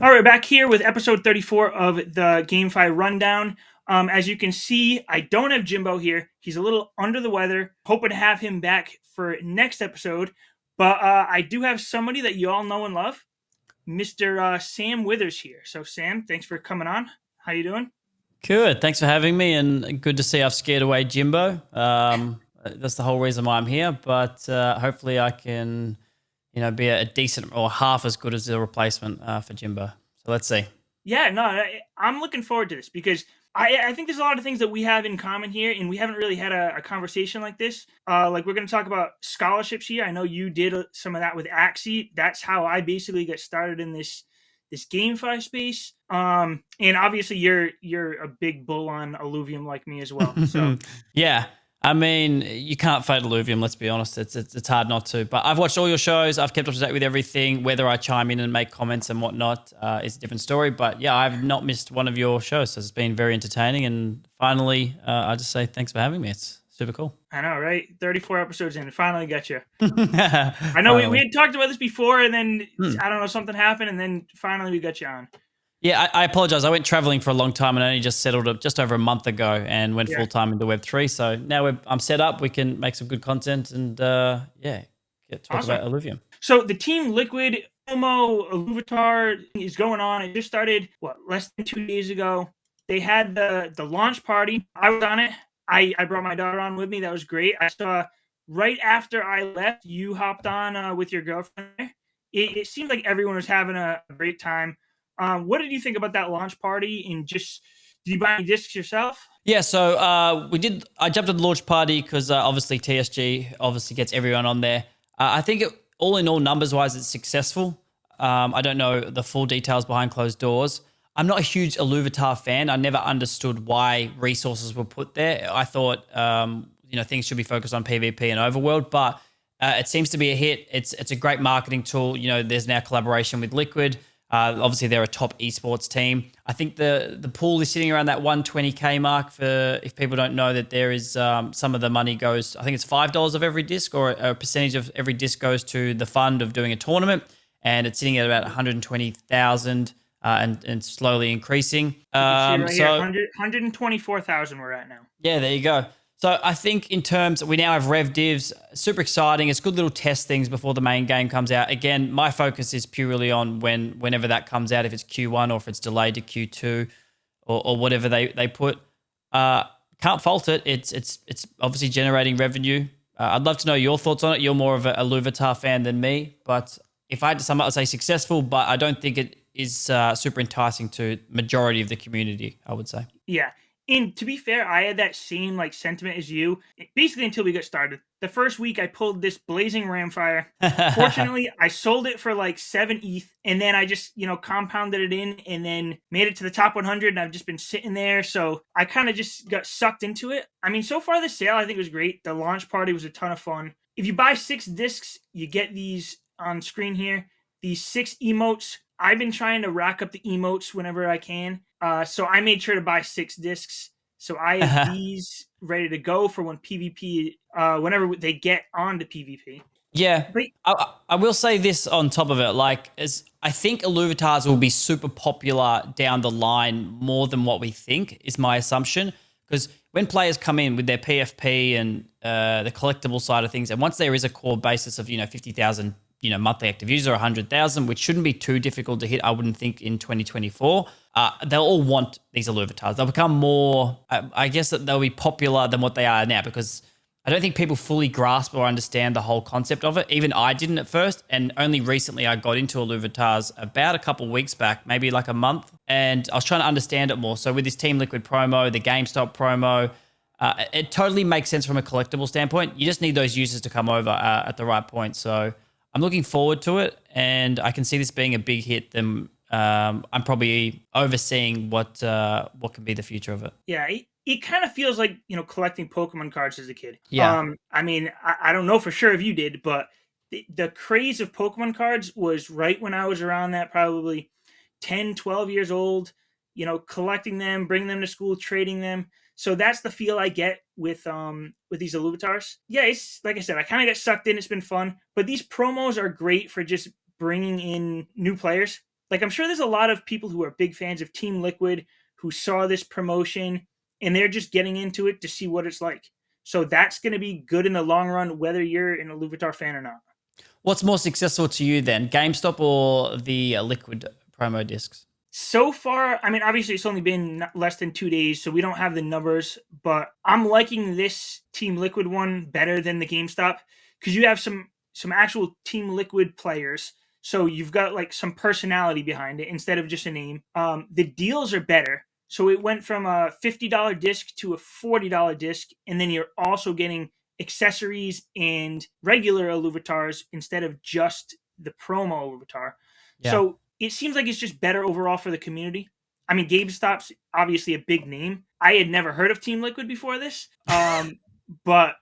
All right, back here with episode 34 of the GameFi Rundown. As you can see, I don't have Jimbo here. He's a little under the weather. Hoping to have him back for next episode. But I do have somebody that you all know and love, Mr. Sam Withers here. So, Sam, thanks for coming on. How you doing? Good. Thanks for having me, and good to see I've scared away Jimbo. That's the whole reason why I'm here. But hopefully, I can, be a decent or half as good as the replacement for Jimbo. So let's see. Yeah, no, I'm looking forward to this because I think there's a lot of things that we have in common here, and we haven't really had a conversation like this. Like we're going to talk about scholarships here. I know you did some of that with Axie. That's how I basically got started in this GameFi space. And obviously you're a big bull on Illuvium like me as well. So Yeah. I mean, you can't fade Illuvium, let's be honest. It's hard not to. But I've watched all your shows. I've kept up to date with everything. Whether I chime in and make comments and whatnot is a different story. But yeah, I've not missed one of your shows. So it's been very entertaining. And finally, I just say thanks for having me. It's super cool. I know, right? 34 episodes in, finally got you. I know we had talked about this before, and then I don't know, something happened, and then finally we got you on. Yeah, I apologize. I went traveling for a long time and only just settled up just over a month ago and went full time into Web3. So now I'm set up. We can make some good content and talk about Illuvium. So the Team Liquid promo Illuvitar is going on. It just started less than 2 days ago. They had the launch party. I was on it. I brought my daughter on with me. That was great. I saw right after I left, you hopped on with your girlfriend. It seemed like everyone was having a great time. What did you think about that launch party? And just did you buy any discs yourself? Yeah, so I jumped at the launch party because obviously TSG obviously gets everyone on there. I think all in all, numbers wise, it's successful. I don't know the full details behind closed doors. I'm not a huge Illuvitar fan. I never understood why resources were put there. I thought things should be focused on PvP and Overworld, but it seems to be a hit. It's a great marketing tool. There's now collaboration with Liquid. Obviously, they're a top esports team. I think the pool is sitting around that 120K mark. For if people don't know that there is some of the money goes, I think it's $5 of every disc, or a percentage of every disc goes to the fund of doing a tournament, and it's sitting at about 120,000 and slowly increasing. Right here, 124,000 we're at now. Yeah, there you go. So I think in terms, we now have Rev Dis, super exciting. It's good little test things before the main game comes out. Again, my focus is purely on whenever that comes out, if it's Q1 or if it's delayed to Q2 or whatever they put. Can't fault it. It's obviously generating revenue. I'd love to know your thoughts on it. You're more of a Illuvitar fan than me, but if I had to sum up, I'd say successful, but I don't think it is super enticing to majority of the community, I would say. Yeah. And to be fair, I had that same sentiment as you, basically until we got started. The first week I pulled this Blazing Ramfire. Fortunately, I sold it for 7 ETH, and then I just, compounded it in and then made it to the top 100, and I've just been sitting there. So I kind of just got sucked into it. I mean, so far the sale I think was great. The launch party was a ton of fun. If you buy 6 discs, you get these on screen here, these 6 emotes. I've been trying to rack up the emotes whenever I can. So I made sure to buy 6 discs. So I have these ready to go for when PvP, whenever they get onto PvP. Yeah, I will say this on top of it. I think Illuvitars will be super popular down the line more than what we think, is my assumption. Because when players come in with their PFP and the collectible side of things, and once there is a core basis of 50,000 monthly active user, 100,000, which shouldn't be too difficult to hit, I wouldn't think, in 2024. They'll all want these Illuvitars. They'll become more, I guess that they'll be popular than what they are now, because I don't think people fully grasp or understand the whole concept of it. Even I didn't at first, and only recently I got into Illuvitars about a couple weeks back, maybe like a month, and I was trying to understand it more. So with this Team Liquid promo, the GameStop promo, it totally makes sense from a collectible standpoint. You just need those users to come over at the right point. So I'm looking forward to it, and I can see this being a big hit. Then I'm probably overseeing what can be the future of it. Yeah, it kind of feels like collecting Pokemon cards as a kid. Yeah. I mean, I don't know for sure if you did, but the craze of Pokemon cards was right when I was around that, probably 10, 12 years old. Collecting them, bringing them to school, trading them. So that's the feel I get with these Illuvitars. Yeah, it's like I said, I kind of got sucked in. It's been fun, but these promos are great for just bringing in new players. like I'm sure there's a lot of people who are big fans of Team Liquid who saw this promotion and they're just getting into it to see what it's like. So that's going to be good in the long run, whether you're an Illuvitar fan or not. What's more successful to you then, GameStop or the Liquid promo discs? So far, I mean, obviously it's only been less than 2 days, so we don't have the numbers, but I'm liking this Team Liquid one better than the GameStop because you have some actual Team Liquid players. So you've got like some personality behind it instead of just a name. The deals are better. So it went from a $50 disc to a $40 disc, and then you're also getting accessories and regular Illuvitars instead of just the promo Illuvitar. Yeah. So it seems like it's just better overall for the community. I mean, GameStop's obviously a big name. I had never heard of Team Liquid before this, but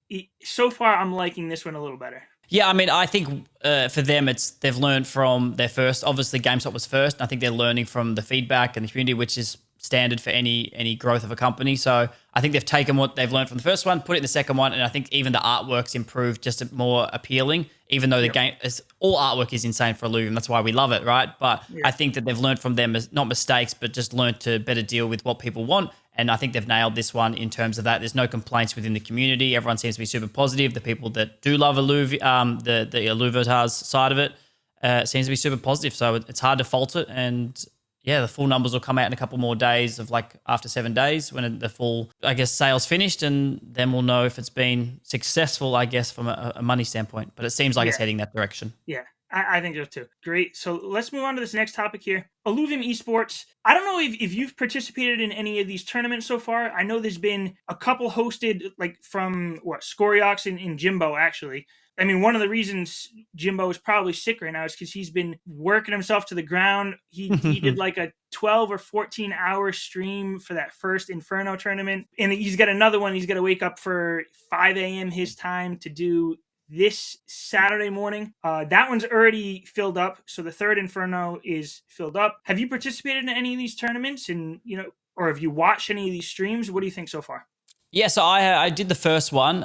so far I'm liking this one a little better. Yeah, I mean, I think for them, they've learned from their first. Obviously, GameStop was first. And I think they're learning from the feedback and the community, which is standard for any growth of a company. So I think they've taken what they've learned from the first one, put it in the second one, and I think even the artwork's improved, just more appealing. Even though the game is all artwork is insane for Illuvium, that's why we love it, right? But I think that they've learned from them, not mistakes, but just learned to better deal with what people want. And I think they've nailed this one in terms of that. There's no complaints within the community. Everyone seems to be super positive. The people that do love Illuvium, the Illuvitars side of it, seems to be super positive. So it's hard to fault it. And yeah, the full numbers will come out in a couple more days of like after 7 days when the full, I guess, sales finished. And then we'll know if it's been successful, I guess, from a money standpoint. But it seems like it's heading that direction. Yeah, I think so too. Great. So let's move on to this next topic here. Illuvium Esports. I don't know if you've participated in any of these tournaments so far. I know there's been a couple hosted, like from Scoriox and Jimbo, actually. I mean, one of the reasons Jimbo is probably sick right now is because he's been working himself to the ground. He did like a 12 or 14 hour stream for that first Inferno tournament. And he's got another one. He's got to wake up for 5 a.m. his time to do this Saturday morning. That one's already filled up. So the third Inferno is filled up. Have you participated in any of these tournaments and, or have you watched any of these streams? What do you think so far? Yeah, so I did the first one,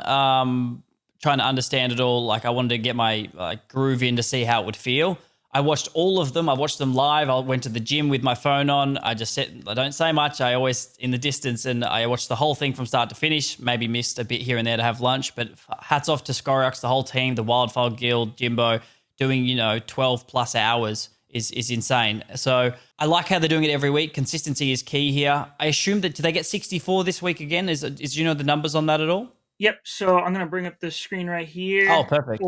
trying to understand it all. Like I wanted to get my groove in to see how it would feel. I watched all of them. I watched them live. I went to the gym with my phone on. I don't say much. I always in the distance, and I watched the whole thing from start to finish. Maybe missed a bit here and there to have lunch, but hats off to Scoriox, the whole team, the Wildfire Guild, Jimbo, doing 12 plus hours is insane. So I like how they're doing it every week. Consistency is key here. I assume that, do they get 64 this week again? Is the numbers on that at all? Yep. So I'm going to bring up the screen right here. Oh, perfect.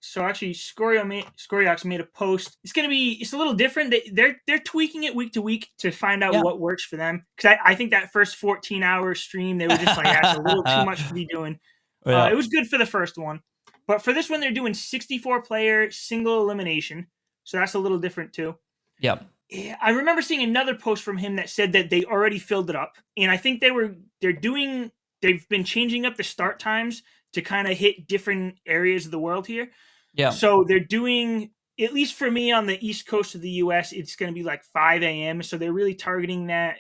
So actually, Scoriox made a post. It's a little different. They're tweaking it week to week to find out what works for them. Because I think that first 14-hour stream, they were just like, that's a little too much to be doing. It was good for the first one. But for this one, they're doing 64-player single elimination. So that's a little different too. Yep. I remember seeing another post from him that said that they already filled it up. And I think they've been changing up the start times to kind of hit different areas of the world here. Yeah. So they're doing, at least for me on the East Coast of the US, it's going to be like 5 a.m. So they're really targeting that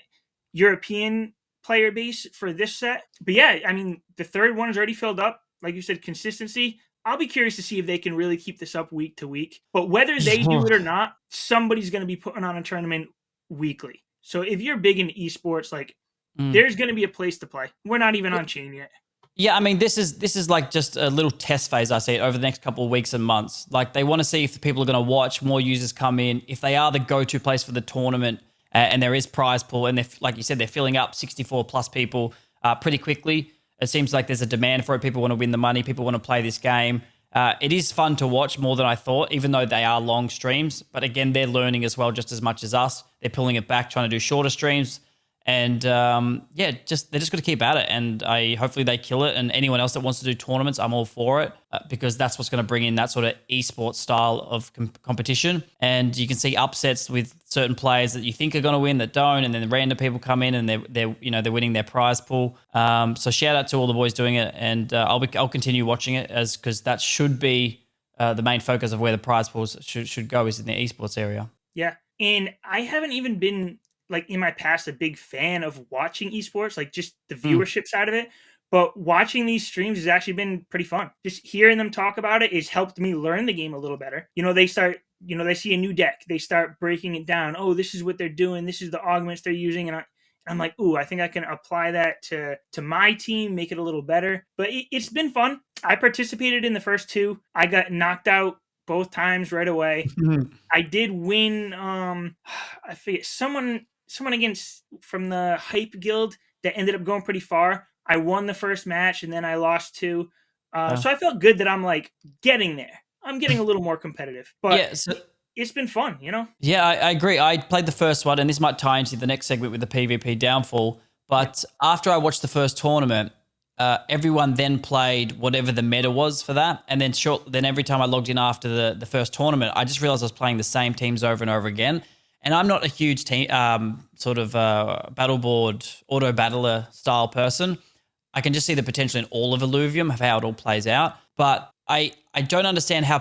European player base for this set. But yeah, I mean, the third one is already filled up. Like you said, consistency. I'll be curious to see if they can really keep this up week to week. But whether they do it or not, somebody's going to be putting on a tournament weekly. So if you're big in esports, like there's going to be a place to play. We're not even on chain yet. Yeah, I mean, this is like just a little test phase, I see it, over the next couple of weeks and months. Like they want to see if the people are going to watch, more users come in, if they are the go-to place for the tournament, and there is prize pool, and like you said, they're filling up 64 plus people pretty quickly. It seems like there's a demand for it. People want to win the money. People want to play this game. It is fun to watch more than I thought, even though they are long streams. But again, they're learning as well, just as much as us. They're pulling it back, trying to do shorter streams. And they're just going to keep at it. And hopefully they kill it. And anyone else that wants to do tournaments, I'm all for it because that's what's going to bring in that sort of esports style of competition. And you can see upsets with certain players that you think are going to win that don't, and then random people come in and they're winning their prize pool. So shout out to all the boys doing it, and I'll continue watching it because that should be the main focus of where the prize pools should go is in the esports area. Yeah, and I haven't even been, like in my past, a big fan of watching esports, like just the viewership side of it. But watching these streams has actually been pretty fun. Just hearing them talk about it has helped me learn the game a little better. They start they see a new deck, they start breaking it down. Oh, this is what they're doing. This is the augments they're using, and I'm like, ooh, I think I can apply that to my team, make it a little better. But it's been fun. I participated in the first two. I got knocked out both times right away. I did win. I forget someone against from the Hype Guild that ended up going pretty far. I won the first match and then I lost two. So I felt good that I'm like getting there. I'm getting a little more competitive, but Yeah, so it's been fun, you know? yeah, I agree. I played the first one, and this might tie into the next segment with the PvP downfall. But after I watched the first tournament, everyone then played whatever the meta was for that, and then every time I logged in after the first tournament, I just realized I was playing the same teams over and over again. And I'm not a huge team battle board auto battler style person. I can just see the potential in all of Illuvium of how it all plays out. But I don't understand how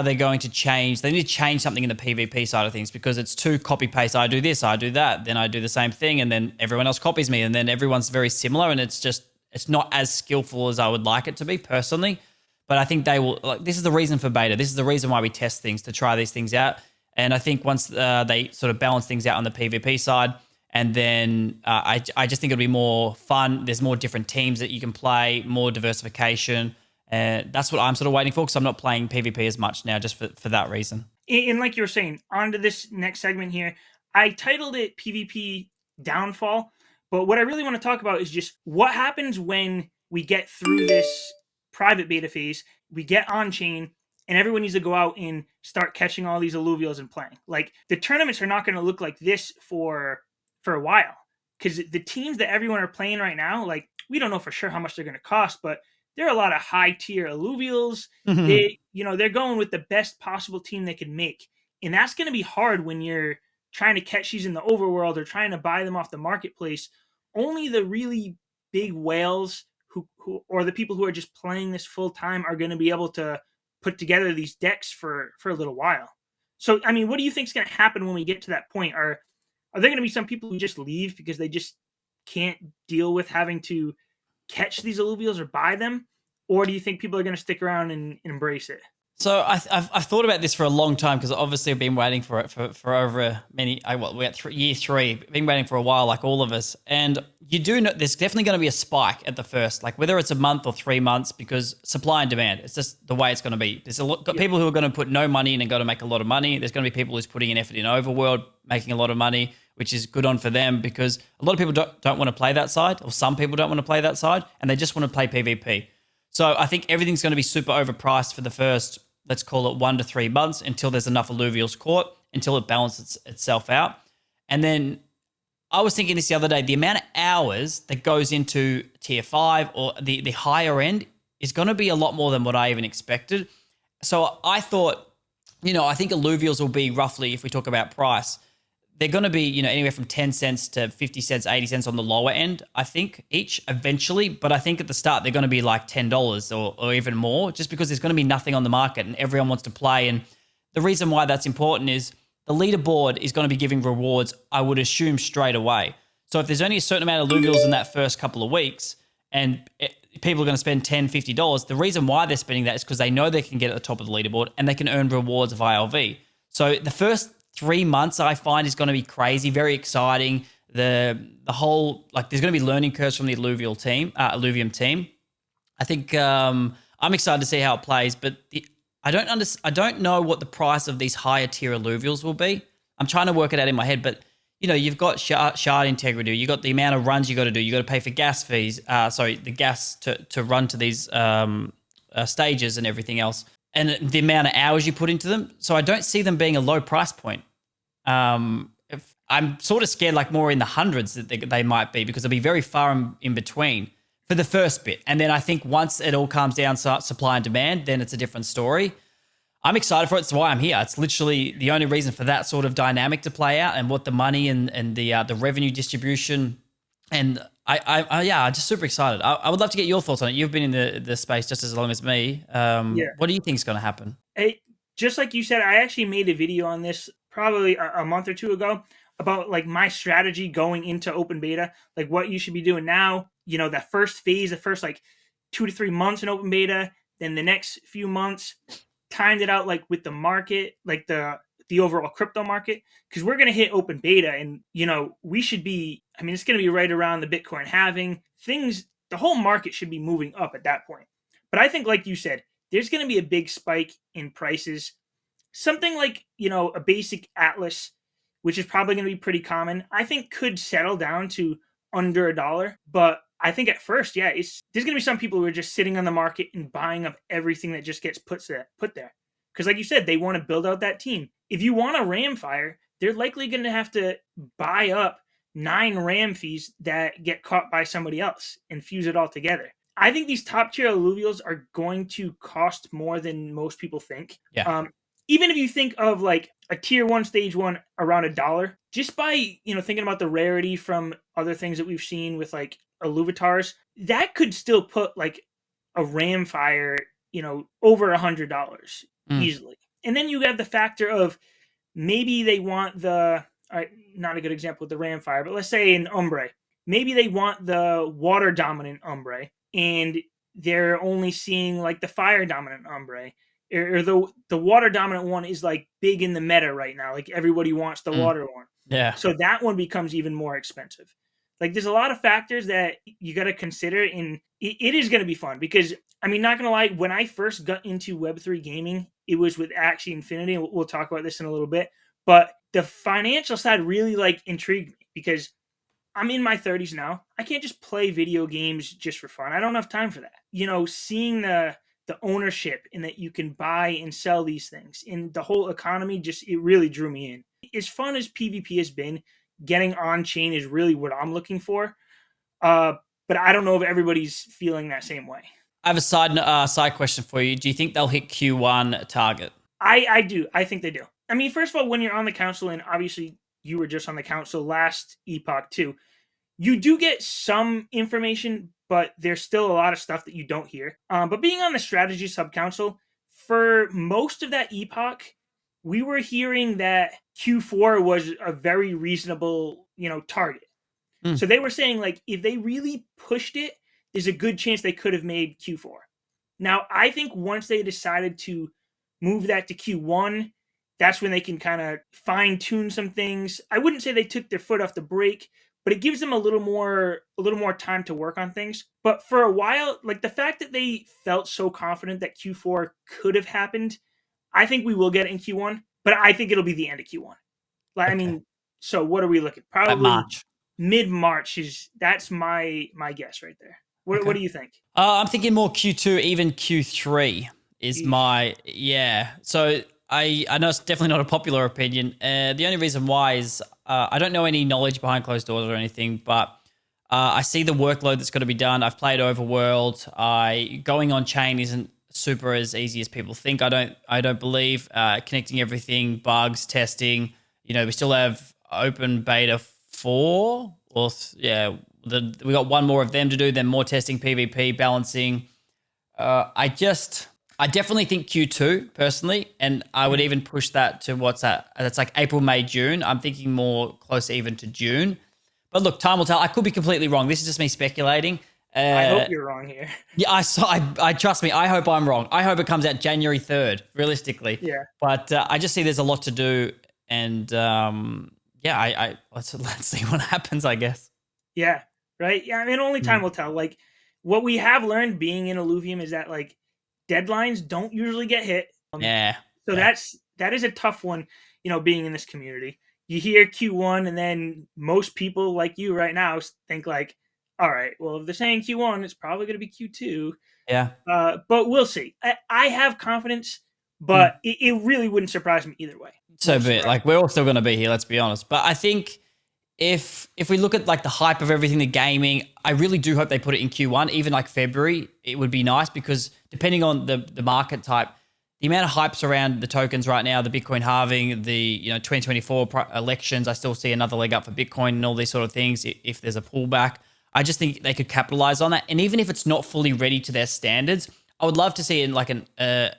they're going to change. They need to change something in the PvP side of things because it's too copy paste. I do this, I do that, then I do the same thing, and then everyone else copies me, and then everyone's very similar, and it's not as skillful as I would like it to be personally. But I think they will. Like, this is the reason for beta. This is the reason why we test things, to try these things out. And I think once they sort of balance things out on the PvP side, and then I just think it'll be more fun. There's more different teams that you can play, more diversification. And that's what I'm sort of waiting for because I'm not playing PvP as much now just for that reason. And like you were saying, on to this next segment here, I titled it PvP Downfall. But what I really want to talk about is just what happens when we get through this private beta phase, we get on chain, and everyone needs to go out and start catching all these alluvials and playing. Like, the tournaments are not going to look like this for a while because the teams that everyone are playing right now, like, we don't know for sure how much they're going to cost, but there are a lot of high tier alluvials. They're going with the best possible team they can make, and that's going to be hard when you're trying to catch these in the overworld or trying to buy them off the marketplace. Only the really big whales who or the people who are just playing this full time are going to be able to put together these decks for a little while. So, I mean, what do you think is going to happen when we get to that point? Are there going to be some people who just leave because they just can't deal with having to catch these alluvials or buy them? Or do you think people are going to stick around and embrace it? So I've thought about this for a long time because obviously I've been waiting for it for over we're at year 3, been waiting for a while like all of us. And you do know there's definitely going to be a spike at the first, like whether it's a month or 3 months, because supply and demand, it's just the way it's going to be. There's people who are going to put no money in and go to make a lot of money. There's going to be people who's putting in effort in overworld, making a lot of money, which is good on for them because a lot of people don't want to play that side, or some people don't want to play that side, and they just want to play PvP. So I think everything's going to be super overpriced for the first, let's call it 1 to 3 months, until there's enough alluvials caught, until it balances itself out. And then I was thinking this the other day, the amount of hours that goes into tier 5 or the higher end is going to be a lot more than what I even expected. So I thought, I think alluvials will be roughly, if we talk about price, they're going to be, anywhere from 10 cents to 50 cents, 80 cents on the lower end, I think, each eventually. But I think at the start, they're going to be like $10 or even more, just because there's going to be nothing on the market and everyone wants to play. And the reason why that's important is the leaderboard is going to be giving rewards, I would assume, straight away. So if there's only a certain amount of alluvials in that first couple of weeks and people are going to spend $10, $50, the reason why they're spending that is because they know they can get at the top of the leaderboard and they can earn rewards via LV. So the first 3 months I find is going to be crazy, very exciting. The whole, like, there's going to be learning curves from the Illuvium team. I think I'm excited to see how it plays, but I don't know what the price of these higher tier alluvials will be. I'm trying to work it out in my head, but you've got shard integrity, you got the amount of runs you got to do, you got to pay for gas fees, the gas to run to these stages and everything else, and the amount of hours you put into them. So I don't see them being a low price point. I'm sort of scared like more in the hundreds that they might be, because they'll be very far in between for the first bit. And then I think once it all calms down, supply and demand, then it's a different story. I'm excited for it. It's why I'm here. It's literally the only reason for that sort of dynamic to play out, and what the money and the revenue distribution. And I'm just super excited. I would love to get your thoughts on it. You've been in the space just as long as me. What do you think is going to happen? Just like you said, I actually made a video on this probably a month or two ago about like my strategy going into open beta, like what you should be doing now. That first phase, the first like 2 to 3 months in open beta, then the next few months, timed it out like with the market, like the overall crypto market, because we're going to hit open beta, and we should be, I mean, it's going to be right around the Bitcoin halving. Things, the whole market should be moving up at that point. But I think, like you said, there's going to be a big spike in prices. Something like, a basic Atlas, which is probably going to be pretty common, I think could settle down to under $1. But I think at first, yeah, there's going to be some people who are just sitting on the market and buying up everything that just gets put there. Because like you said, they want to build out that team. If you want a RAM fire, they're likely going to have to buy up 9 RAM fees that get caught by somebody else and fuse it all together. I think these top tier alluvials are going to cost more than most people think. Yeah. Even if you think of like a tier 1 stage 1 around $1, just by thinking about the rarity from other things that we've seen with like Illuvitars, that could still put like a RAM fire over $100 easily. And then you have the factor of maybe they want not a good example with the RAM fire, but let's say an Umbre. Maybe they want the water dominant Umbre, and they're only seeing like the fire dominant Umbre. Or the water dominant one is like big in the meta right now. Like everybody wants the water one. Yeah. So that one becomes even more expensive. Like there's a lot of factors that you got to consider, and it is going to be fun because, I mean, not going to lie, when I first got into Web3 gaming, it was with Axie Infinity. And we'll talk about this in a little bit. But the financial side really like intrigued me because I'm in my 30s now. I can't just play video games just for fun. I don't have time for that. Seeing the ownership and that you can buy and sell these things and the whole economy, it really drew me in. As fun as PvP has been, getting on chain is really what I'm looking for. But I don't know if everybody's feeling that same way. I have a side question for you. Do you think they'll hit Q1 target? I do. I think they do. I mean, first of all, when you're on the council, and obviously you were just on the council last epoch too, you do get some information, but there's still a lot of stuff that you don't hear. But being on the strategy sub-council, for most of that epoch, we were hearing that Q4 was a very reasonable, target. So they were saying, like, if they really pushed it, there's a good chance they could have made Q4. Now, I think once they decided to move that to Q1, that's when they can kind of fine-tune some things. I wouldn't say they took their foot off the brake, but it gives them a little more time to work on things. But for a while, like the fact that they felt so confident that Q4 could have happened, I think we will get it in Q1, but I think it'll be the end of Q1. Like, okay. I mean, so what are we looking? Probably March. Mid-March that's my guess right there. What do you think? I'm thinking more Q2, even Q3 is my, yeah. So I know it's definitely not a popular opinion. The only reason why is I don't know any knowledge behind closed doors or anything, but I see the workload that's got to be done. I've played Overworld. Going on chain isn't super as easy as people think. I don't believe connecting everything, bugs, testing. We still have open beta 4 or we got one more of them to do. Then more testing, PvP, balancing. I definitely think Q2 personally, and I would even push that to what's that? That's like April, May, June. I'm thinking more close even to June. But look, time will tell. I could be completely wrong. This is just me speculating. I hope you're wrong here. Yeah, I trust me. I hope I'm wrong. I hope it comes out January 3rd, realistically. Yeah. But I just see there's a lot to do, and let's see what happens, I guess. Yeah. Right. Yeah. I mean, only time will tell. Like, what we have learned being in Illuvium is that like deadlines don't usually get hit. So that is a tough one. Being in this community, you hear Q1, and then most people like you right now think like, all right, well, if they're saying Q1, it's probably going to be Q2. Yeah. But we'll see. I have confidence, but it really wouldn't surprise me either way. So be it. Like, we're all still going to be here, let's be honest. But I think if we look at like the hype of everything, the gaming, I really do hope they put it in Q1, even like February. It would be nice because depending on the market type, the amount of hypes around the tokens right now, the Bitcoin halving, the 2024 elections, I still see another leg up for Bitcoin and all these sort of things. If there's a pullback, I just think they could capitalize on that. And even if it's not fully ready to their standards, I would love to see in like a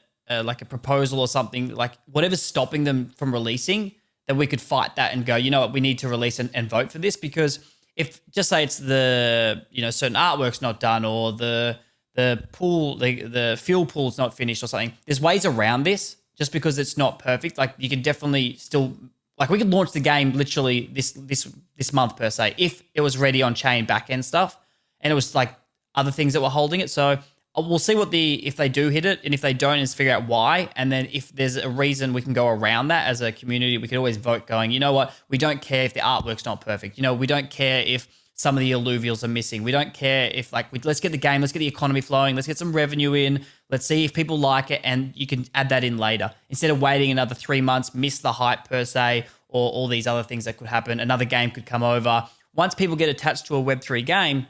proposal or something, like whatever's stopping them from releasing, that we could fight that and go, you know what, we need to release and vote for this. Because if just say it's the certain artwork's not done, or the the pool, the fuel pool's not finished or something. There's ways around this just because it's not perfect. Like you can definitely still, like we could launch the game literally this month per se if it was ready on chain backend stuff and it was like other things that were holding it. So we'll see if they do hit it, and if they don't, is figure out why. And then if there's a reason we can go around that as a community, we could always vote going, you know what, we don't care if the artwork's not perfect. You know, we don't care if some of the alluvials are missing. We don't care if let's get the game, let's get the economy flowing, let's get some revenue in, let's see if people like it, and you can add that in later. Instead of waiting another 3 months, miss the hype per se, or all these other things that could happen. Another game could come over. Once people get attached to a Web3 game,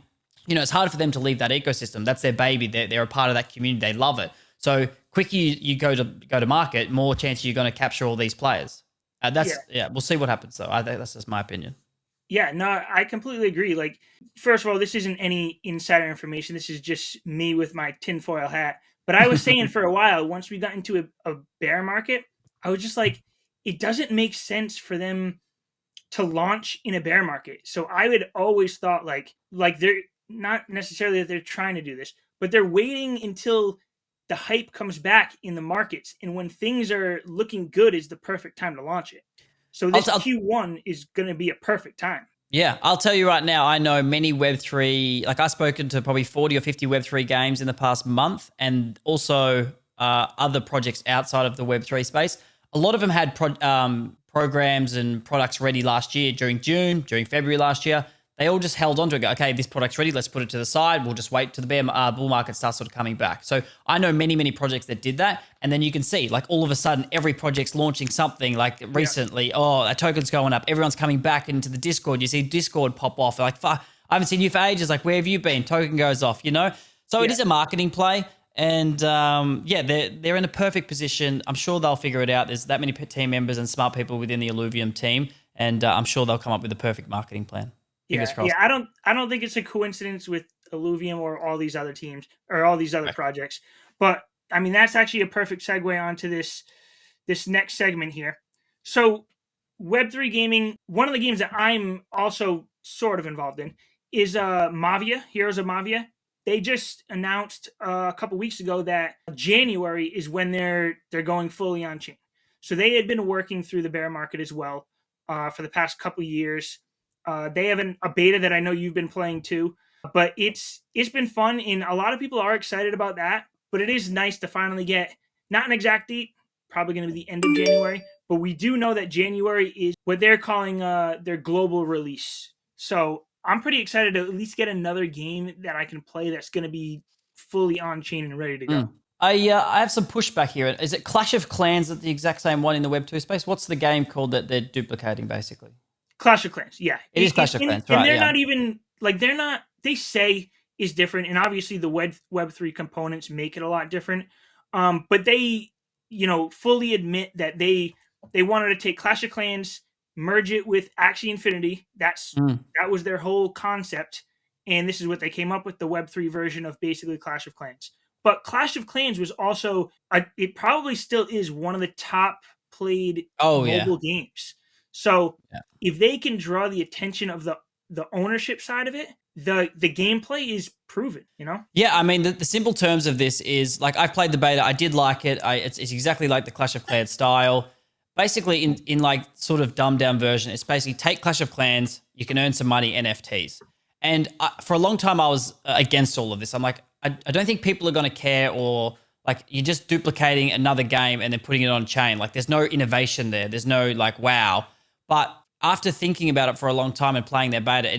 you know, it's hard for them to leave that ecosystem. That's their baby. They're a part of that community. They love it. So quicker you go to market, more chance you're going to capture all these players. We'll see what happens though. I think that's just my opinion. Yeah, no, I completely agree. Like, first of all, this isn't any insider information. This is just me with my tinfoil hat. But I was saying for a while, once we got into a bear market, I was just like, it doesn't make sense for them to launch in a bear market. So I would always thought like they're not necessarily that they're trying to do this, but they're waiting until the hype comes back in the markets, and when things are looking good is the perfect time to launch it. So this Q1 is going to be a perfect time. Yeah, I'll tell you right now, I know many Web3, like I've spoken to probably 40 or 50 Web3 games in the past month, and also other projects outside of the Web3 space. A lot of them had programs and products ready last year during June, during February last year. They all just held on to it. Okay, this product's ready. Let's put it to the side. We'll just wait till the bull market starts sort of coming back. So I know many, many projects that did that. And then you can see, like, all of a sudden, every project's launching something. Like recently, a token's going up. Everyone's coming back into the Discord. You see Discord pop off. Like, fuck, I haven't seen you for ages. Like, where have you been? Token goes off, you know? So it is a marketing play. And they're in a perfect position. I'm sure they'll figure it out. There's that many team members and smart people within the Illuvium team. And I'm sure they'll come up with the perfect marketing plan. Yeah, I don't think it's a coincidence with Illuvium or all these other teams or all these other projects. But I mean, that's actually a perfect segue onto this next segment here. So Web3 gaming, one of the games that I'm also sort of involved in is Mavia, Heroes of Mavia. They just announced a couple weeks ago that January is when they're going fully on chain. So they had been working through the bear market as well for the past couple years. They have a beta that I know you've been playing too, but it's been fun, and a lot of people are excited about that. But it is nice to finally get not an exact date, probably going to be the end of January, but we do know that January is what they're calling their global release. So I'm pretty excited to at least get another game that I can play that's going to be fully on chain and ready to go. I have some pushback here. Is it Clash of Clans at the exact same one in the Web2 space? What's the game called that they're duplicating basically? Clash of Clans, yeah. It is Clash of Clans, right? And they're not even, like, they say is different, and obviously the Web3 components make it a lot different. But they, fully admit that they wanted to take Clash of Clans, merge it with Axie Infinity. That was their whole concept, and this is what they came up with, the Web3 version of basically Clash of Clans. But Clash of Clans was also, it probably still is one of the top played mobile games. So if they can draw the attention of the ownership side of it, the gameplay is proven, Yeah, I mean, the simple terms of this is, like, I've played the beta. I did like it. It's exactly like the Clash of Clans style. Basically, in like sort of dumbed down version, it's basically take Clash of Clans, you can earn some money, NFTs. And for a long time, I was against all of this. I'm like, I don't think people are going to care, or like you're just duplicating another game and then putting it on chain. Like, there's no innovation there. There's no like, wow. But after thinking about it for a long time and playing their beta,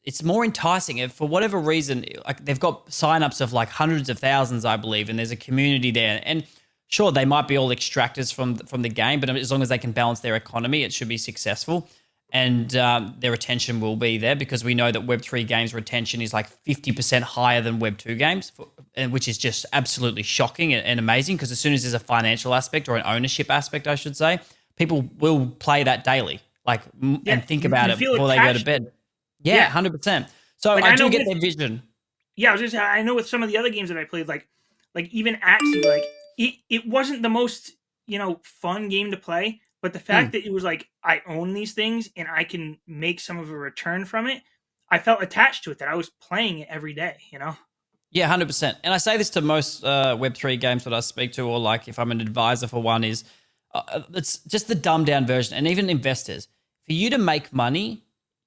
it's more enticing. And for whatever reason, like, they've got signups of like hundreds of thousands, I believe, and there's a community there. And sure, they might be all extractors from the game, but as long as they can balance their economy, it should be successful. And their retention will be there, because we know that Web3 games retention is like 50% higher than Web2 games, which is just absolutely shocking and amazing, because as soon as there's a financial aspect or an ownership aspect, I should say, people will play that daily. And think about it before they go to bed. Yeah, 100%. So I do get their vision. Yeah, I was just saying, I know with some of the other games that I played, like even Axie, like it wasn't the most fun game to play, but the fact that it was like, I own these things and I can make some of a return from it, I felt attached to it, that I was playing it every day. Yeah, 100%. And I say this to most Web3 games that I speak to, or like if I'm an advisor for one, is it's just the dumbed down version. And even investors, for you to make money,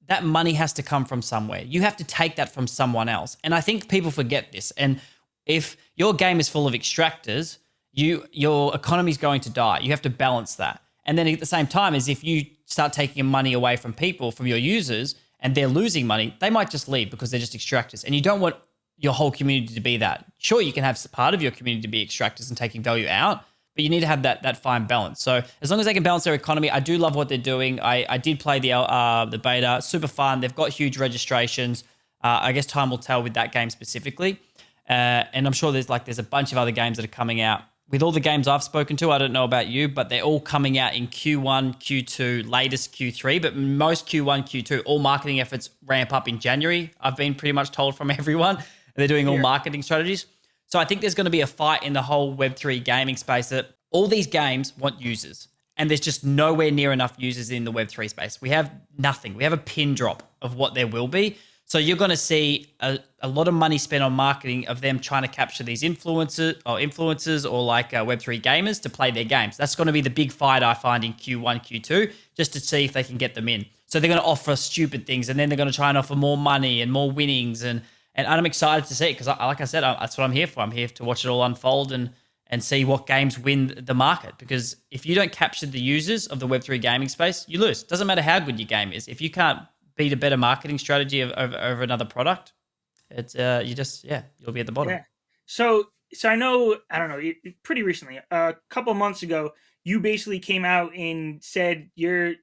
that money has to come from somewhere. You have to take that from someone else. And I think people forget this. And if your game is full of extractors, your economy is going to die. You have to balance that. And then at the same time, is if you start taking money away from people, from your users, and they're losing money, they might just leave because they're just extractors. And you don't want your whole community to be that. Sure, you can have part of your community to be extractors and taking value out, but you need to have that fine balance. So as long as they can balance their economy, I do love what they're doing. I did play the beta, super fun. They've got huge registrations. I guess time will tell with that game specifically. And I'm sure there's a bunch of other games that are coming out. With all the games I've spoken to, I don't know about you, but they're all coming out in Q1, Q2, latest Q3, but most Q1, Q2, all marketing efforts ramp up in January. I've been pretty much told from everyone. They're doing all marketing strategies. So I think there's going to be a fight in the whole Web3 gaming space that all these games want users. And there's just nowhere near enough users in the Web3 space. We have nothing. We have a pin drop of what there will be. So you're going to see a lot of money spent on marketing of them trying to capture these influencers or like Web3 gamers to play their games. That's going to be the big fight I find in Q1, Q2, just to see if they can get them in. So they're going to offer stupid things, and then they're going to try and offer more money and more winnings. And I'm excited to see it because, like I said, that's what I'm here for. I'm here to watch it all unfold and see what games win the market. Because if you don't capture the users of the Web3 gaming space, you lose. It doesn't matter how good your game is. If you can't beat a better marketing strategy over another product, it's you'll be at the bottom. Yeah. So I know, I don't know, pretty recently, a couple months ago, you basically came out and said you're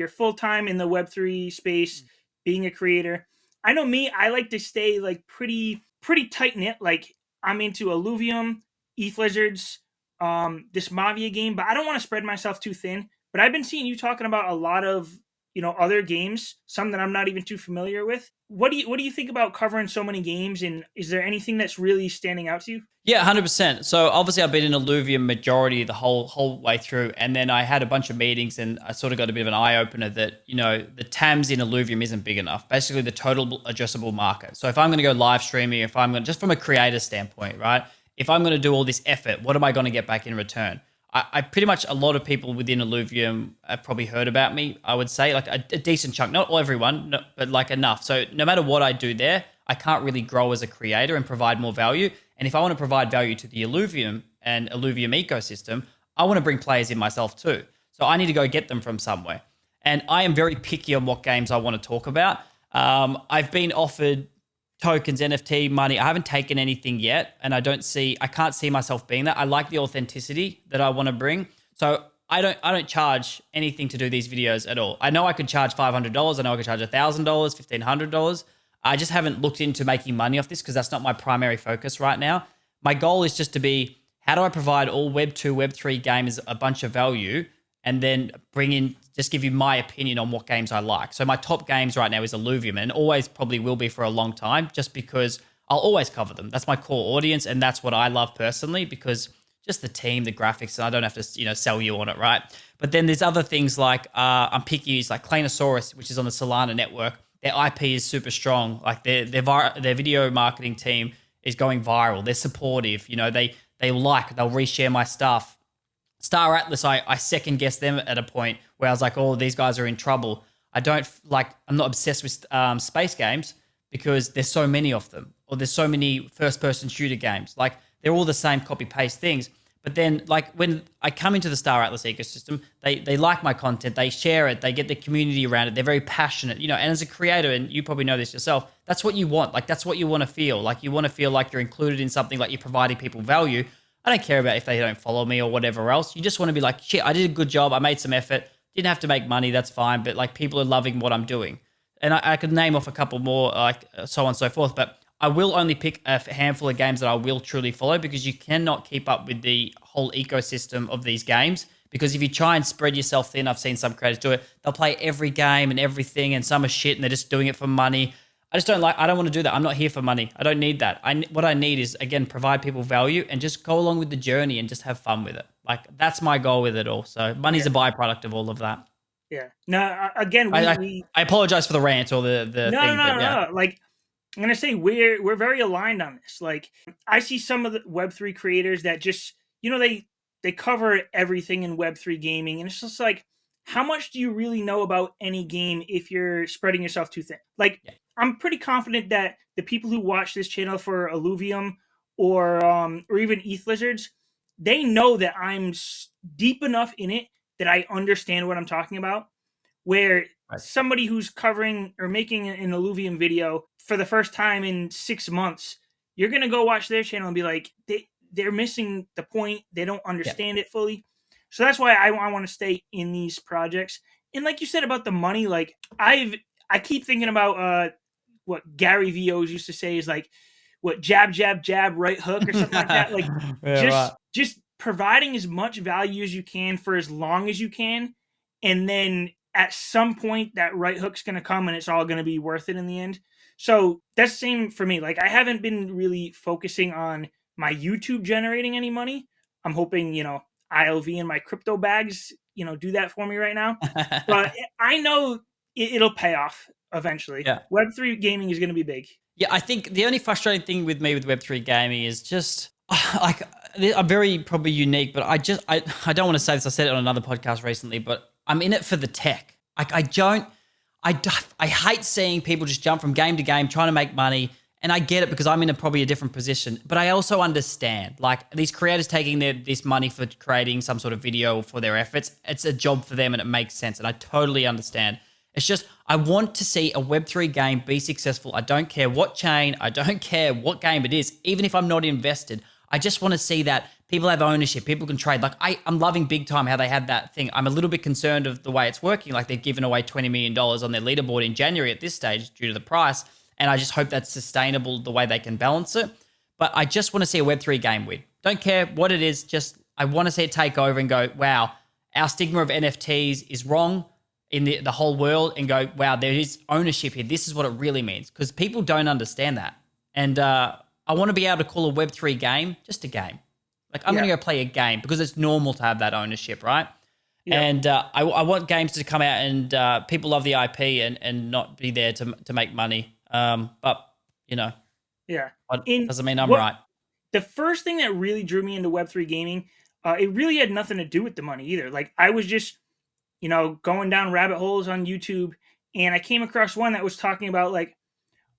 full time in the Web3 space, being a creator. I know me, I like to stay like pretty tight knit. Like I'm into Illuvium, ETH Lizards, this Mavia game, but I don't want to spread myself too thin. But I've been seeing you talking about a lot of other games, some that I'm not even too familiar with. What do you think about covering so many games, and is there anything that's really standing out to you? Yeah, 100%. So obviously I've been in Illuvium majority the whole way through, and then I had a bunch of meetings, and I sort of got a bit of an eye opener that the TAMs in Illuvium isn't big enough. Basically, the total addressable market. So if I'm going to go live streaming, if I'm going just from a creator standpoint, right? If I'm going to do all this effort, what am I going to get back in return? I pretty much, a lot of people within Illuvium have probably heard about me, I would say, like a decent chunk, not everyone, but like enough. So no matter what I do there, I can't really grow as a creator and provide more value. And if I want to provide value to the Illuvium and Illuvium ecosystem, I want to bring players in myself too. So I need to go get them from somewhere. And I am very picky on what games I want to talk about. I've been offered tokens, NFT, money. I haven't taken anything yet, and I can't see myself being that. I like the authenticity that I want to bring. So I don't charge anything to do these videos at all. I know I could charge $500. I know I could charge $1,000, $1,500. I just haven't looked into making money off this because that's not my primary focus right now. My goal is just to be, how do I provide all Web 2, Web 3 gamers a bunch of value, and then just give you my opinion on what games I like. So my top games right now is Illuvium, and always probably will be for a long time, just because I'll always cover them. That's my core audience, and that's what I love personally, because just the team, the graphics, and I don't have to sell you on it, right? But then there's other things like I'm picky, like Clanosaurus, which is on the Solana network. Their IP is super strong. Like their video marketing team is going viral. They're supportive. They'll reshare my stuff. Star Atlas, I second guessed them at a point where I was like, oh, these guys are in trouble. I'm not obsessed with space games because there's so many of them, or there's so many first-person shooter games. Like, they're all the same copy-paste things. But then, like, when I come into the Star Atlas ecosystem, they like my content, they share it, they get the community around it, they're very passionate, and as a creator, and you probably know this yourself, that's what you want. Like, that's what you want to feel. Like, you want to feel like you're included in something, like you're providing people value. I don't care about if they don't follow me or whatever else. You just want to be like, shit, I did a good job. I made some effort. Didn't have to make money. That's fine. But like, people are loving what I'm doing. And I could name off a couple more, like so on and so forth. But I will only pick a handful of games that I will truly follow, because you cannot keep up with the whole ecosystem of these games. Because if you try and spread yourself thin, I've seen some creators do it. They'll play every game and everything, and some are shit and they're just doing it for money. I don't want to do that. I'm not here for money. I don't need that. What I need is, again, provide people value and just go along with the journey and just have fun with it. Like, that's my goal with it all. So money's a byproduct of all of that. Yeah. No, again, I apologize for the rant or the no, thing. No. Like, I'm gonna say we're very aligned on this. Like I see some of the Web3 creators that just they cover everything in Web3 gaming, and it's just like, how much do you really know about any game if you're spreading yourself too thin? Like I'm pretty confident that the people who watch this channel for Illuvium or even ETH Lizards, they know that I'm deep enough in it that I understand what I'm talking about. Where Right. somebody who's covering or making an Illuvium video for the first time in 6 months, you're gonna go watch their channel and be like, they're missing the point. They don't Yeah. understand it fully. So that's why I want to stay in these projects. And like you said about the money, like I keep thinking about what Gary V's used to say is like, what, jab jab jab right hook or something like that. Like Yeah, right. just providing as much value as you can for as long as you can, and then at some point that right hook's going to come and it's all going to be worth it in the end. So that's the same for me. Like I haven't been really focusing on my YouTube generating any money. I'm hoping, ILV and my crypto bags, do that for me right now. But I know it'll pay off eventually. Yeah. Web3 gaming is going to be big. Yeah, I think the only frustrating thing with me with Web3 gaming is just like I'm very probably unique, but I don't want to say this. I said it on another podcast recently, but I'm in it for the tech. Like I hate seeing people just jump from game to game trying to make money. And I get it because I'm in probably a different position, but I also understand like these creators taking this money for creating some sort of video for their efforts. It's a job for them and it makes sense. And I totally understand. It's just, I want to see a Web3 game be successful. I don't care what chain, I don't care what game it is, even if I'm not invested. I just want to see that people have ownership, people can trade. Like I'm loving big time how they had that thing. I'm a little bit concerned of the way it's working. Like they've given away $20 million on their leaderboard in January at this stage due to the price. And I just hope that's sustainable the way they can balance it. But I just want to see a Web3 game win. Don't care what it is. Just I want to see it take over and go, wow, our stigma of NFTs is wrong in the whole world, and go, wow, there is ownership here. This is what it really means, because people don't understand that. And I want to be able to call a Web3 game just a game. Like I'm going to go play a game because it's normal to have that ownership, right? Yeah. And I want games to come out and people love the IP and not be there to make money. But yeah, doesn't mean I'm right. The first thing that really drew me into Web3 gaming, it really had nothing to do with the money either. Like I was just, going down rabbit holes on YouTube, and I came across one that was talking about like,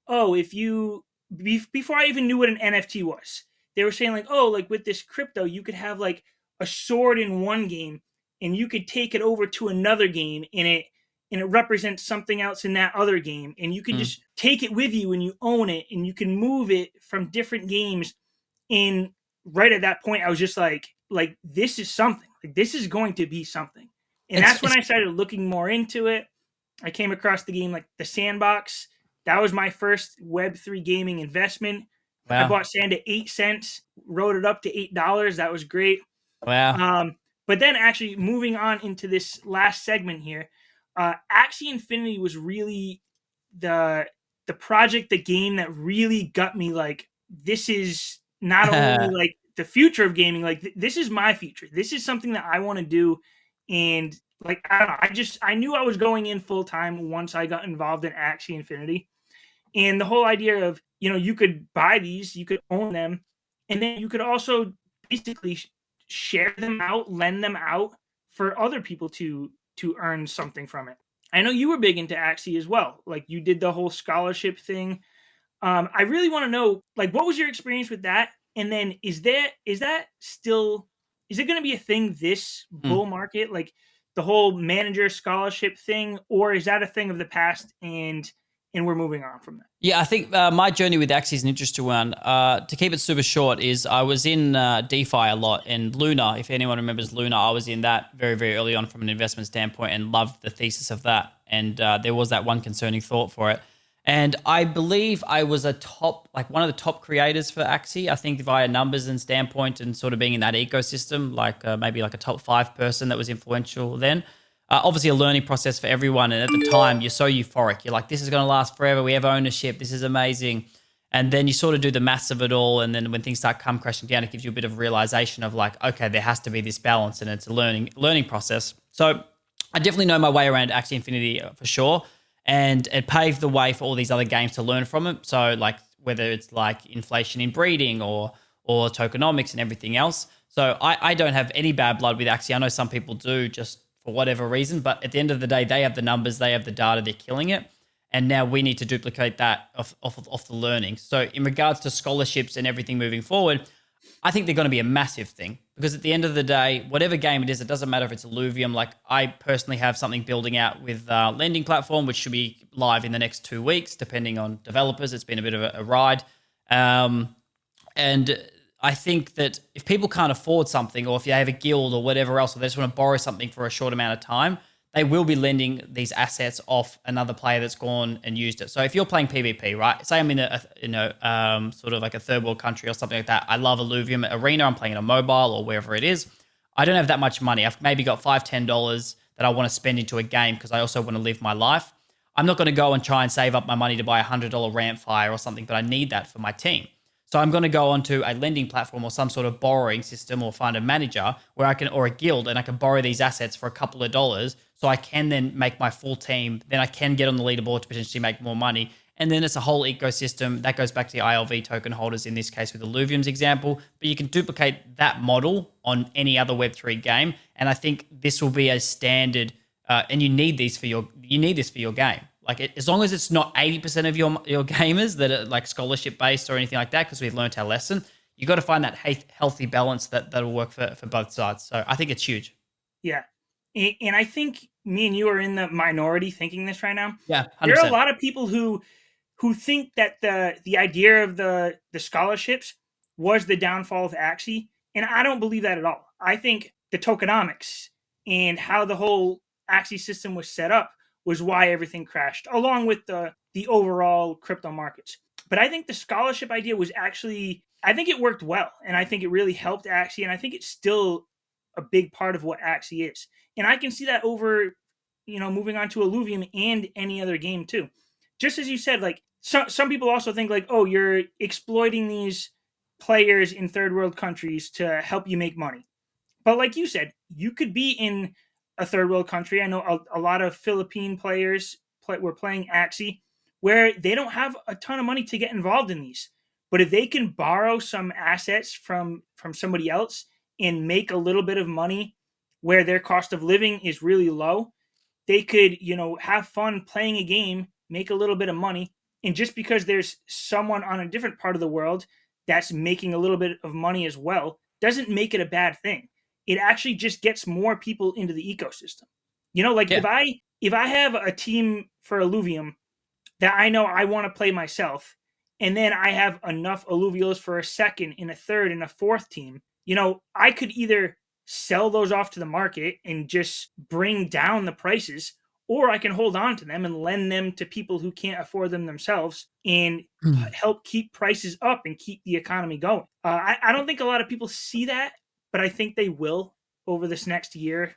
oh, if you before I even knew what an NFT was, they were saying like, oh, like with this crypto, you could have like a sword in one game, and you could take it over to another game, and it represents something else in that other game, and you can just take it with you and you own it, and you can move it from different games. And right at that point, I was just like this is something. Like this is going to be something. And that's when I started looking more into it. I came across the game like the Sandbox. That was my first Web3 gaming investment. Wow. I bought Sand at 8 cents, wrote it up to $8. That was great. Wow. But then actually moving on into this last segment here, Axie Infinity was really the project, the game that really got me like, this is not only like the future of gaming, like this is my future. This is something that I want to do. And like, I don't know, I knew I was going in full time once I got involved in Axie Infinity. And the whole idea of, you could buy these, you could own them, and then you could also basically share them out, lend them out for other people to earn something from it. I know you were big into Axie as well. Like you did the whole scholarship thing. I really want to know, like, what was your experience with that? And then is it going to be a thing this bull market, like the whole manager scholarship thing, or is that a thing of the past and we're moving on from that? Yeah, I think my journey with Axie is an interesting one. To keep it super short, is I was in DeFi a lot, and Luna, if anyone remembers Luna, I was in that very, very early on from an investment standpoint and loved the thesis of that. And there was that one concerning thought for it. And I believe I was one of the top creators for Axie, I think via numbers and standpoint and sort of being in that ecosystem, like maybe like a top 5 person that was influential then. Obviously a learning process for everyone. And at the time, you're so euphoric. You're like, this is going to last forever. We have ownership. This is amazing. And then you sort of do the maths of it all. And then when things start come crashing down, it gives you a bit of realization of like, okay, there has to be this balance, and it's a learning process. So I definitely know my way around Axie Infinity for sure. and it paved the way for all these other games to learn from it. So like whether it's like inflation in breeding or tokenomics and everything else. So I don't have any bad blood with Axie. I know some people do just for whatever reason, but at the end of the day, they have the numbers, they have the data, they're killing it. And now we need to duplicate that off the learning. So in regards to scholarships and everything moving forward, I think they're going to be a massive thing because at the end of the day, whatever game it is, it doesn't matter if it's Illuvium. Like I personally have something building out with lending platform, which should be live in the next 2 weeks, depending on developers. It's been a bit of a ride. And I think that if people can't afford something, or if you have a guild or whatever else, or they just want to borrow something for a short amount of time, they will be lending these assets off another player that's gone and used it. So if you're playing PvP, right? Say I'm in a sort of like a third world country or something like that. I love Illuvium Arena. I'm playing on a mobile or wherever it is. I don't have that much money. I've maybe got $5-10 that I want to spend into a game because I also want to live my life. I'm not going to go and try and save up my money to buy a $100 ramp fire or something, but I need that for my team. So I'm going to go onto a lending platform or some sort of borrowing system or find a manager where I can, or a guild, and I can borrow these assets for a couple of dollars so I can then make my full team. Then I can get on the leaderboard to potentially make more money. And then it's a whole ecosystem that goes back to the ILV token holders in this case with Illuvium's example. But you can duplicate that model on any other Web3 game. And I think this will be a standard, and you need this for your game. Like as long as it's not 80% of your gamers that are like scholarship based or anything like that, because we've learned our lesson, you got to find that healthy balance that'll work for both sides. So I think it's huge. Yeah. And I think me and you are in the minority thinking this right now. Yeah, There are 100%. a lot of people who think that the idea of the scholarships was the downfall of Axie, and I don't believe that at all. I think the tokenomics and how the whole Axie system was set up was why everything crashed, along with the overall crypto markets. But I think the scholarship idea was actually, I think it worked well, and I think it really helped Axie, and I think it's still a big part of what Axie is. And I can see that over, moving on to Illuvium and any other game too. Just as you said, like some people also think like, oh, you're exploiting these players in third world countries to help you make money. But like you said, you could be in a third world country. I know a lot of Philippine players were playing Axie where they don't have a ton of money to get involved in these. But if they can borrow some assets from somebody else and make a little bit of money where their cost of living is really low, they could, have fun playing a game, make a little bit of money. And just because there's someone on a different part of the world that's making a little bit of money as well, doesn't make it a bad thing. It actually just gets more people into the ecosystem. Like Yeah. if I have a team for Illuvium that I know I want to play myself, and then I have enough alluvials for a second and a third and a fourth team, I could either sell those off to the market and just bring down the prices, or I can hold on to them and lend them to people who can't afford them themselves and help keep prices up and keep the economy going. I don't think a lot of people see that, but I think they will over this next year.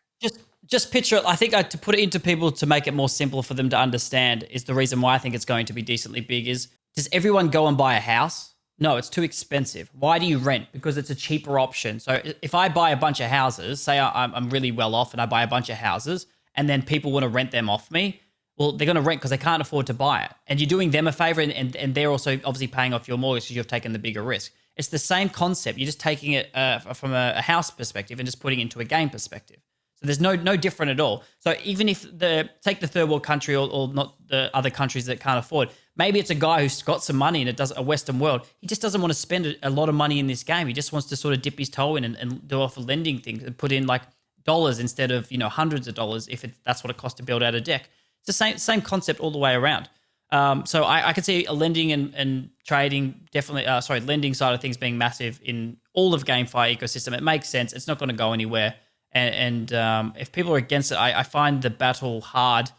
Just picture it. I think to put it into people to make it more simple for them to understand is the reason why I think it's going to be decently big is, does everyone go and buy a house? No, it's too expensive. Why do you rent? Because it's a cheaper option. So if I buy a bunch of houses, say I'm really well off and I buy a bunch of houses and then people want to rent them off me, well, they're going to rent because they can't afford to buy it. And you're doing them a favor and they're also obviously paying off your mortgage because you've taken the bigger risk. It's the same concept. You're just taking it from a house perspective and just putting it into a game perspective. So there's no different at all. So even if take the third world country or not the other countries that can't afford, maybe it's a guy who's got some money and it does a Western world. He just doesn't want to spend a lot of money in this game. He just wants to sort of dip his toe in and do off a lending thing and put in like dollars instead of hundreds of dollars if that's what it costs to build out a deck. It's the same concept all the way around. So I could see a lending and trading definitely, lending side of things being massive in all of GameFi ecosystem. It makes sense. It's not going to go anywhere. And if people are against it, I find the battle hard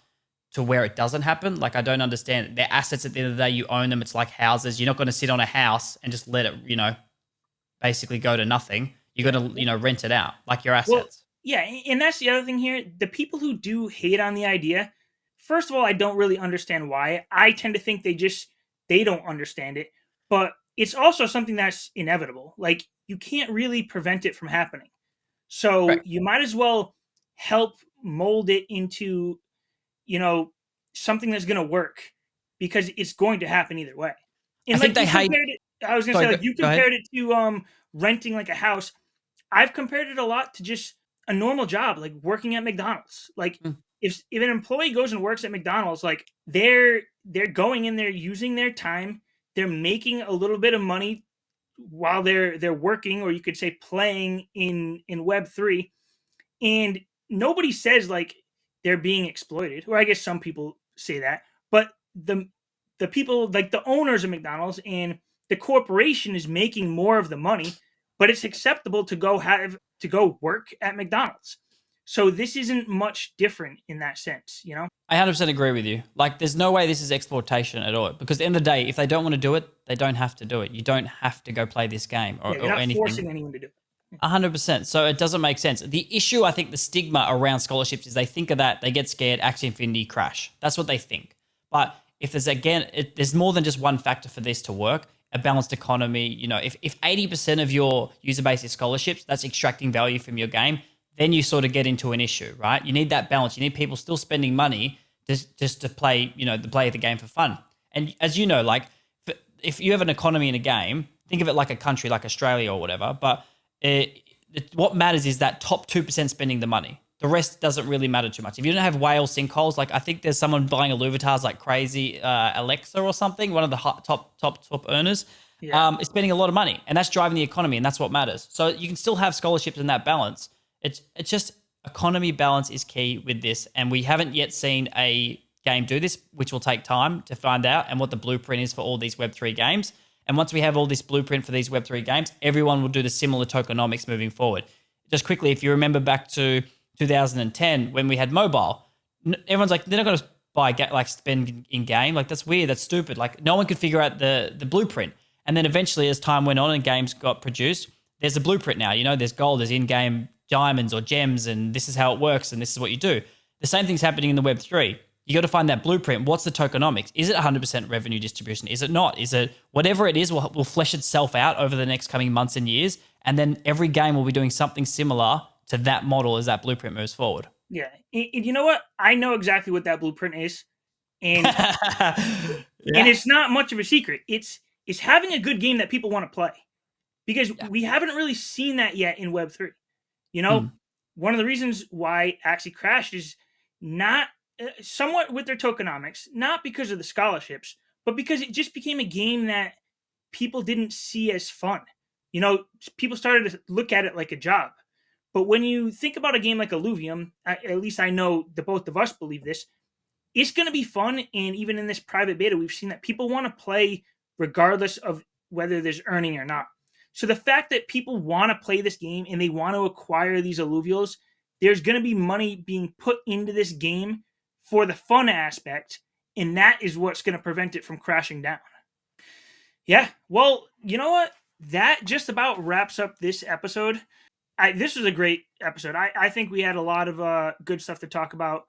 to where it doesn't happen. Like, I don't understand it. They're assets at the end of the day. You own them. It's like houses. You're not going to sit on a house and just let it, basically go to nothing. You're going to, rent it out like your assets. Well, yeah, and that's the other thing here. The people who do hate on the idea, first of all, I don't really understand why. I tend to think they don't understand it. But it's also something that's inevitable. Like, you can't really prevent it from happening. So Right. you might as well help mold it into, something that's going to work because it's going to happen either way. And I think they hate. I was going to say, like, you compared it to renting like a house. I've compared it a lot to just a normal job, like working at McDonald's. Like if an employee goes and works at McDonald's, like they're going in there using their time, they're making a little bit of money while they're working, or you could say playing in Web3, and nobody says like they're being exploited, or I guess some people say that, but the people, like the owners of McDonald's and the corporation, is making more of the money, but it's acceptable to go work at McDonald's. So this isn't much different in that sense, you know? I 100% agree with you. Like, there's no way this is exploitation at all. Because at the end of the day, if they don't want to do it, they don't have to do it. You don't have to go play this game or, You're not anything. forcing anyone to do it. 100%. So it doesn't make sense. The issue, I think, the stigma around scholarships is they think of that, they get scared, Axie Infinity crash. That's what they think. But if there's, again, there's more than just one factor for this to work. A balanced economy, you know, if 80% of your user base is scholarships, that's extracting value from your game, then you sort of get into an issue, right? You need that balance. You need people still spending money just to play, you know, play the game for fun. And as you know, like, if you have an economy in a game, think of it like a country like Australia or whatever, but what matters is that top 2% spending the money. The rest doesn't really matter too much. If you don't have whale sinkholes, like I think there's someone buying Illuvitars like crazy, Alexa or something, one of the top earners, is spending a lot of money, and that's driving the economy, and that's what matters. So you can still have scholarships in that balance. It's just economy balance is key with this, and we haven't yet seen a game do this, which will take time to find out, and what the blueprint is for all these Web3 games. And once we have all this blueprint for these Web3 games, everyone will do the similar tokenomics moving forward. Just quickly, if you remember back to 2010 when we had mobile, everyone's like, they're not going to buy spend in game. Like, that's weird. That's stupid. Like, no one could figure out the blueprint. And then eventually, as time went on and games got produced, there's a blueprint now. You know, there's gold, there's in-game diamonds or gems, and this is how it works, and this is what you do. The same thing's happening in the Web3. You got to find that blueprint. What's the tokenomics? Is it 100% revenue distribution? Is it not? Is it whatever it is will flesh itself out over the next coming months and years, and then every game will be doing something similar to that model as that blueprint moves forward. Yeah. And you know what? I know exactly what that blueprint is. And and it's not much of a secret. It's having a good game that people want to play. Because we haven't really seen that yet in Web3. You know, one of the reasons why Axie crashed is not somewhat with their tokenomics, not because of the scholarships, but because it just became a game that people didn't see as fun. You know, people started to look at it like a job. But when you think about a game like Illuvium, at least I know the both of us believe this, it's going to be fun. And even in this private beta, we've seen that people want to play regardless of whether there's earning or not. So the fact that people want to play this game and they want to acquire these alluvials, there's going to be money being put into this game for the fun aspect, and that is what's going to prevent it from crashing down. Yeah, well, you know what? That just about wraps up this episode. This was a great episode. I think we had a lot of good stuff to talk about.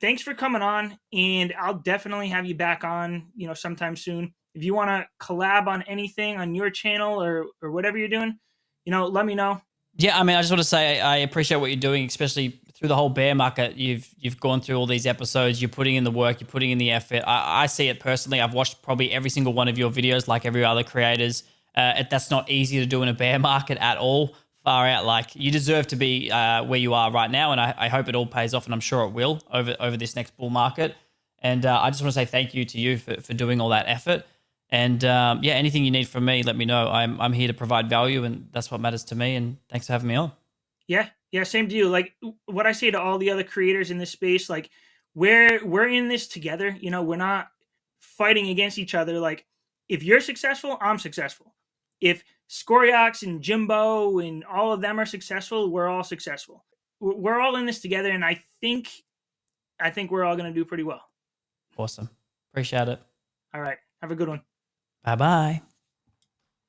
Thanks for coming on, and I'll definitely have you back on, you know, sometime soon. If you want to collab on anything on your channel or whatever you're doing, you know, let me know. Yeah, I mean, I just want to say I appreciate what you're doing, especially through the whole bear market. You've gone through all these episodes. You're putting in the work. You're putting in the effort. I see it personally. I've watched probably every single one of your videos, like every other creators. That's not easy to do in a bear market at all. Far out. Like, you deserve to be where you are right now, and I hope it all pays off, and I'm sure it will over this next bull market. And I just want to say thank you to you for doing all that effort. And yeah, anything you need from me, let me know. I'm here to provide value, and that's what matters to me. And thanks for having me on. Yeah, same to you. Like, what I say to all the other creators in this space, like, we're in this together. You know, we're not fighting against each other. Like, if you're successful, I'm successful. If Scoriox and Jimbo and all of them are successful, we're all successful. We're all in this together, and I think we're all going to do pretty well. Awesome. Appreciate it. All right. Have a good one. Bye-bye.